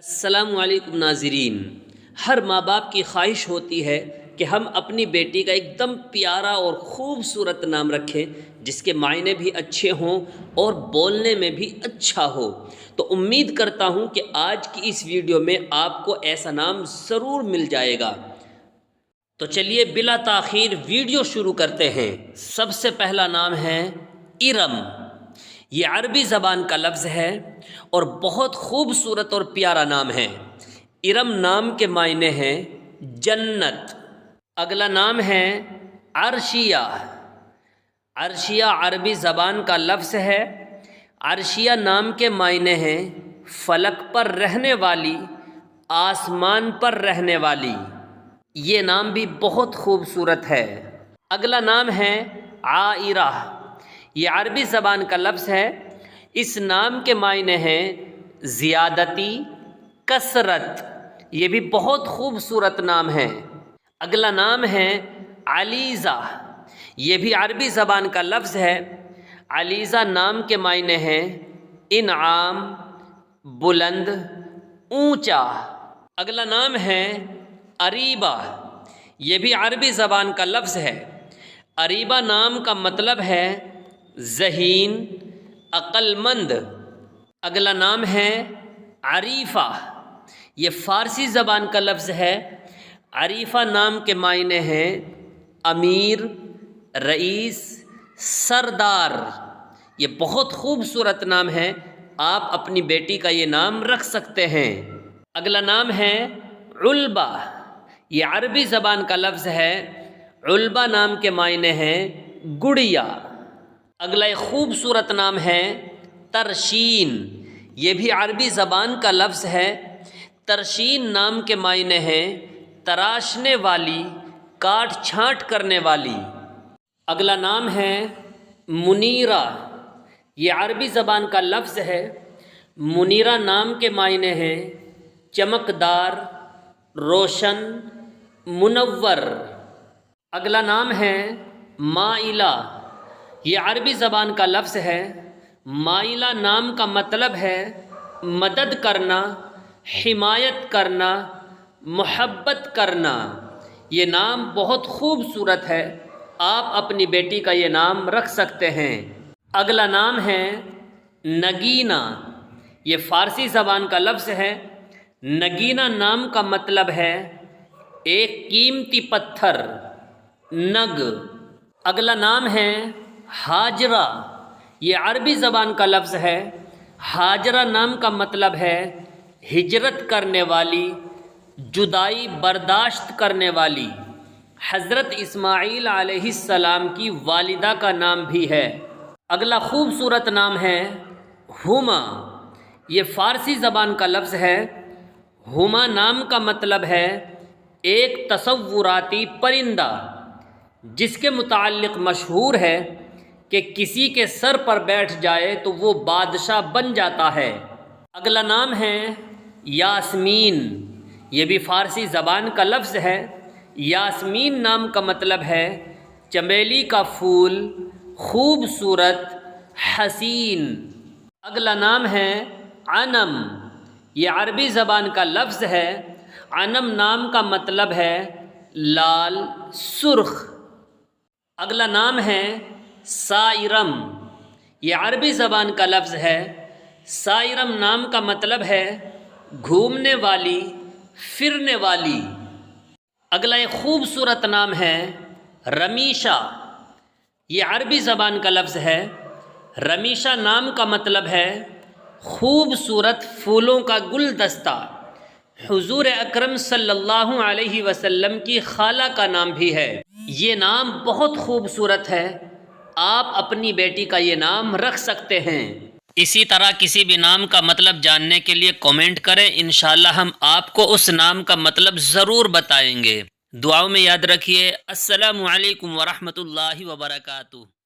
السلام علیکم ناظرین، ہر ماں باپ کی خواہش ہوتی ہے کہ ہم اپنی بیٹی کا ایک دم پیارا اور خوبصورت نام رکھیں جس کے معنی بھی اچھے ہوں اور بولنے میں بھی اچھا ہو۔ تو امید کرتا ہوں کہ آج کی اس ویڈیو میں آپ کو ایسا نام ضرور مل جائے گا۔ تو چلیے بلا تاخیر ویڈیو شروع کرتے ہیں۔ سب سے پہلا نام ہے ارم۔ یہ عربی زبان کا لفظ ہے اور بہت خوبصورت اور پیارا نام ہے۔ ارم نام کے معنی ہیں جنت۔ اگلا نام ہے عرشیہ۔ عرشیہ عربی زبان کا لفظ ہے۔ عرشیہ نام کے معنی ہیں فلک پر رہنے والی، آسمان پر رہنے والی۔ یہ نام بھی بہت خوبصورت ہے۔ اگلا نام ہے عائرہ۔ یہ عربی زبان کا لفظ ہے۔ اس نام کے معنی ہیں زیادتی، کثرت۔ یہ بھی بہت خوبصورت نام ہے۔ اگلا نام ہے علیزہ۔ یہ بھی عربی زبان کا لفظ ہے۔ علیزہ نام کے معنی ہیں انعام، بلند، اونچا۔ اگلا نام ہے اریبہ۔ یہ بھی عربی زبان کا لفظ ہے۔ اریبہ نام کا مطلب ہے ذہین، عقل مند۔ اگلا نام ہے عریفہ۔ یہ فارسی زبان کا لفظ ہے۔ عریفہ نام کے معنی ہیں امیر، رئیس، سردار۔ یہ بہت خوبصورت نام ہے۔ آپ اپنی بیٹی کا یہ نام رکھ سکتے ہیں۔ اگلا نام ہے علبہ۔ یہ عربی زبان کا لفظ ہے۔ علبہ نام کے معنی ہیں گڑیا۔ اگلا ایک خوبصورت نام ہے ترشین۔ یہ بھی عربی زبان کا لفظ ہے۔ ترشین نام کے معنی ہیں تراشنے والی، کاٹ چھانٹ کرنے والی۔ اگلا نام ہے منیرہ۔ یہ عربی زبان کا لفظ ہے۔ منیرہ نام کے معنی ہیں چمکدار، روشن، منور۔ اگلا نام ہے مائلہ۔ یہ عربی زبان کا لفظ ہے۔ مائلہ نام کا مطلب ہے مدد کرنا، حمایت کرنا، محبت کرنا۔ یہ نام بہت خوبصورت ہے۔ آپ اپنی بیٹی کا یہ نام رکھ سکتے ہیں۔ اگلا نام ہے نگینہ۔ یہ فارسی زبان کا لفظ ہے۔ نگینہ نام کا مطلب ہے ایک قیمتی پتھر، نگ۔ اگلا نام ہے ہاجرہ۔ یہ عربی زبان کا لفظ ہے۔ ہاجرہ نام کا مطلب ہے ہجرت کرنے والی، جدائی برداشت کرنے والی۔ حضرت اسماعیل علیہ السلام کی والدہ کا نام بھی ہے۔ اگلا خوبصورت نام ہے ہما۔ یہ فارسی زبان کا لفظ ہے۔ ہما نام کا مطلب ہے ایک تصوراتی پرندہ جس کے متعلق مشہور ہے کہ کسی کے سر پر بیٹھ جائے تو وہ بادشاہ بن جاتا ہے۔ اگلا نام ہے یاسمین۔ یہ بھی فارسی زبان کا لفظ ہے۔ یاسمین نام کا مطلب ہے چمیلی کا پھول، خوبصورت، حسین۔ اگلا نام ہے انم۔ یہ عربی زبان کا لفظ ہے۔ انم نام کا مطلب ہے لال، سرخ۔ اگلا نام ہے سائرم۔ یہ عربی زبان کا لفظ ہے۔ سائرم نام کا مطلب ہے گھومنے والی، پھرنے والی۔ اگلا ایک خوبصورت نام ہے رمیشہ۔ یہ عربی زبان کا لفظ ہے۔ رمیشہ نام کا مطلب ہے خوبصورت پھولوں کا گلدستہ۔ حضور اکرم صلی اللہ علیہ وسلم کی خالہ کا نام بھی ہے۔ یہ نام بہت خوبصورت ہے۔ آپ اپنی بیٹی کا یہ نام رکھ سکتے ہیں۔ اسی طرح کسی بھی نام کا مطلب جاننے کے لیے کامنٹ کریں، انشاءاللہ ہم آپ کو اس نام کا مطلب ضرور بتائیں گے۔ دعاؤں میں یاد رکھیے۔ السلام علیکم ورحمۃ اللہ وبرکاتہ۔